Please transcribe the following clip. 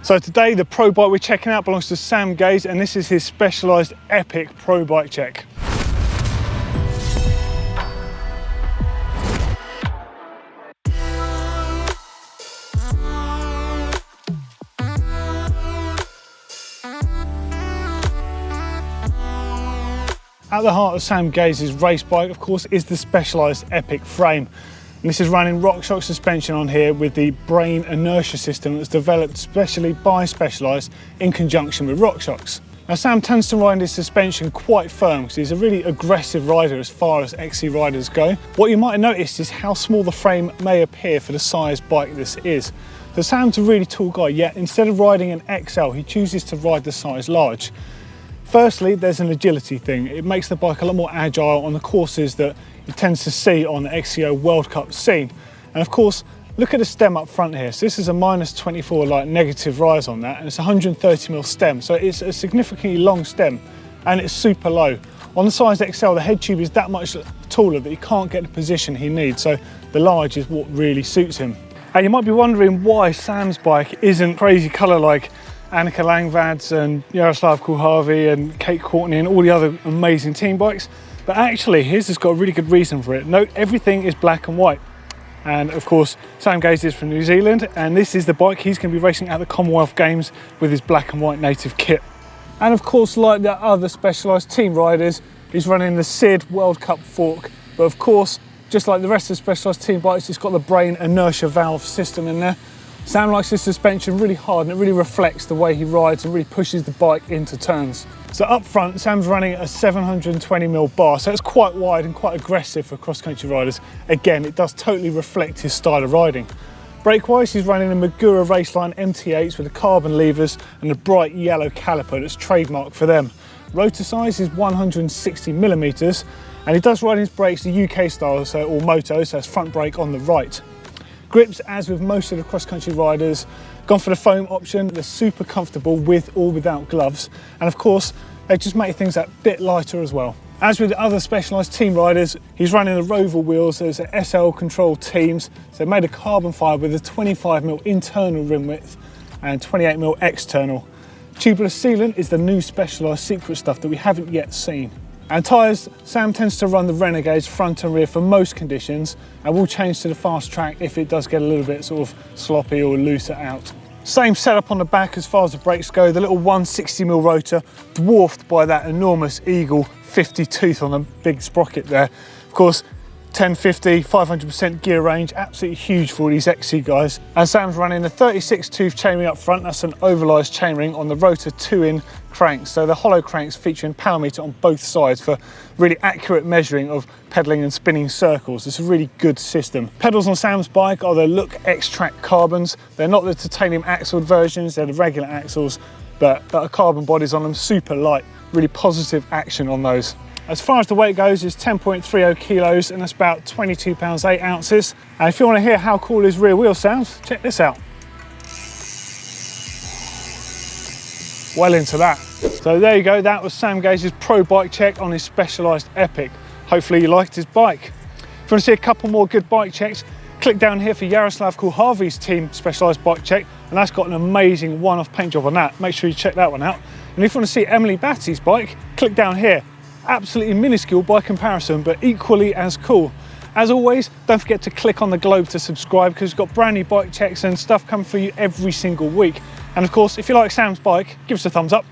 So today the pro bike we're checking out belongs to Sam Gaze, and this is his specialised epic pro bike check. At the heart of Sam Gaze's race bike, of course, is the specialised epic frame. And this is running Rockshox suspension on here with the brain inertia system that's developed specially by Specialized in conjunction with Rockshox. Now Sam tends to ride his suspension quite firm because he's a really aggressive rider as far as XC riders go. What you might have noticed is how small the frame may appear for the size bike this is. So Sam's a really tall guy, yet instead of riding an XL, he chooses to ride the size large. Firstly, there's an agility thing. It makes the bike a lot more agile on the courses that it tends to see on the XCO World Cup scene. And of course, look at the stem up front here. So this is a -24 like negative rise on that, and it's a 130mm stem. So it's a significantly long stem and it's super low. On the size XL, the head tube is that much taller that he can't get the position he needs. So the large is what really suits him. And you might be wondering why Sam's bike isn't crazy colour like Annika Langvad's and Jaroslav Kulhavy and Kate Courtney and all the other amazing team bikes. But actually, his has got a really good reason for it. Note, everything is black and white. And of course, Sam Gaze is from New Zealand, and this is the bike he's going to be racing at the Commonwealth Games with his black and white native kit. And of course, like the other Specialised team riders, he's running the SID World Cup fork. But of course, just like the rest of the Specialised team bikes, it's got the brain inertia valve system in there. Sam likes his suspension really hard, and it really reflects the way he rides and really pushes the bike into turns. So up front, Sam's running a 720mm bar, so it's quite wide and quite aggressive for cross-country riders. Again, it does totally reflect his style of riding. Brake-wise, he's running a Magura Raceline MT8s with the carbon levers and a bright yellow caliper that's trademarked for them. Rotor size is 160mm, and he does ride his brakes the UK style, so all moto, so it's front brake on the right. Grips, as with most of the cross-country riders, gone for the foam option. They're super comfortable with or without gloves. And of course, they just make things that bit lighter as well. As with the other Specialised team riders, he's running the Roval wheels. There's SL control teams. So made of carbon fibre with a 25mm internal rim width and 28mm external. Tubular sealant is the new Specialised secret stuff that we haven't yet seen. And tyres, Sam tends to run the Renegades front and rear for most conditions, and will change to the fast track if it does get a little bit sort of sloppy or looser out. Same setup on the back as far as the brakes go, the little 160mm rotor, dwarfed by that enormous Eagle 50 tooth on the big sprocket there. Of course, 1050, 500% gear range, absolutely huge for all these XC guys. And Sam's running a 36 tooth chainring up front. That's an ovalised chainring on the Rotor 2-in cranks. So the hollow cranks featuring Powermeter on both sides for really accurate measuring of pedalling and spinning circles. It's a really good system. Pedals on Sam's bike are the Look X-Track carbons. They're not the titanium axled versions, they're the regular axles, but there are carbon bodies on them, super light, really positive action on those. As far as the weight goes, it's 10.30 kilos, and that's about 22 pounds 8 ounces. And if you want to hear how cool his rear wheel sounds, check this out. Well into that. So there you go, that was Sam Gaze's pro bike check on his Specialised Epic. Hopefully you liked his bike. If you want to see a couple more good bike checks, click down here for Jaroslav Kulhavy's team Specialised bike check, and that's got an amazing one-off paint job on that. Make sure you check that one out. And if you want to see Emily Batty's bike, click down here. Absolutely minuscule by comparison, but equally as cool. As always, don't forget to click on the globe to subscribe, because we've got brand new bike checks and stuff coming for you every single week. And of course, if you like Sam's bike, give us a thumbs up.